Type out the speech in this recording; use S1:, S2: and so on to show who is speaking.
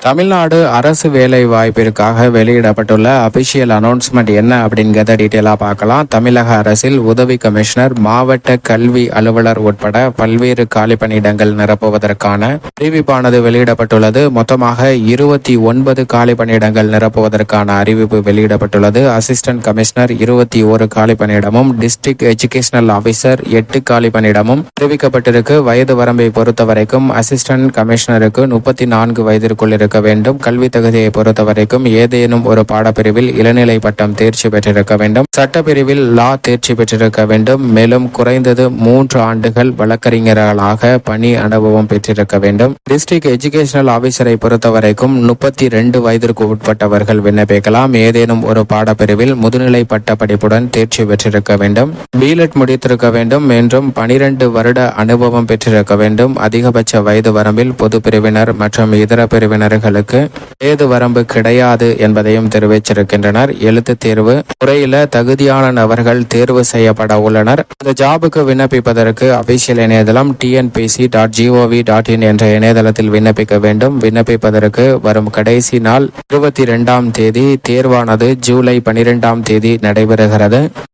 S1: தமிழ்நாடு அரசு வேலை வாய்ப்பிற்காக வெளியிடப்பட்டுள்ள அபிஷியல் அனௌன்ஸ்மெண்ட் என்ன அப்படிங்கிறத டீட்டெயிலாக பார்க்கலாம். தமிழக அரசில் உதவி கமிஷனர், மாவட்ட கல்வி அலுவலர் உட்பட பல்வேறு காலி பணியிடங்கள் நிரப்புவதற்கான அறிவிப்பானது வெளியிடப்பட்டுள்ளது. மொத்தமாக 29 காலி பணியிடங்கள் நிரப்புவதற்கான அறிவிப்பு வெளியிடப்பட்டுள்ளது. அசிஸ்டன்ட் கமிஷனர் 21 காலி பணியிடமும், டிஸ்ட்ரிக்ட் எஜுகேஷனல் ஆபீசர் 8 காலி பணியிடமும் அறிவிக்கப்பட்டிருக்கு. வயது வரம்பை பொறுத்தவரைக்கும் அசிஸ்டன்ட் கமிஷனருக்கு 34 வயதிற்குள் இருக்க வேண்டும். கல்வி தகுதியை பொறுத்தவரைக்கும் ஏதேனும் ஒரு பாடப்பிரிவில் இளநிலை பட்டம் தேர்ச்சி பெற்றிருக்க வேண்டும். சட்டப்பிரிவில் லா தேர்ச்சி பெற்றிருக்க வேண்டும். மேலும் குறைந்தது 3 ஆண்டுகள் வழக்கறிஞர்களாக பணி அனுபவம் பெற்றிருக்க வேண்டும். டிஸ்ட்ரிக்ட் எஜுகேஷனல் ஆபீசரை பொறுத்தவரைக்கும் 32 வயதிற்கு உட்பட்டவர்கள் விண்ணப்பிக்கலாம். ஏதேனும் ஒரு பாடப்பிரிவில் முதுநிலை பட்ட படிப்புடன் தேர்ச்சி பெற்றிருக்க வேண்டும். பிஎட் முடித்திருக்க வேண்டும் என்றும் 12 வருட அனுபவம் பெற்றிருக்க வேண்டும். அதிகபட்ச வயது வரம்பில் பொது பிரிவினர் மற்றும் இதர பிரிவினர்களுக்கு வயது வரம்பு கிடையாது என்பதையும் தெரிவிச்சிருக்கின்றனர். எழுத்து தேர்வு முறையில தகுதியான நபர்கள் தேர்வு செய்யப்பட உள்ளனர். இந்த ஜாபுக்கு விண்ணப்பிப்பதற்கு அபிஷியல் இணையதளம் tnpc.gov.in என்ற இணையதளத்தில் விண்ணப்பிக்க வேண்டும். விண்ணப்பிப்பதற்கு வரும் கடைசி நாள் 22ஆம் தேதி. தேர்வானது ஜூலை 12ஆம் தேதி நடைபெறுகிறது.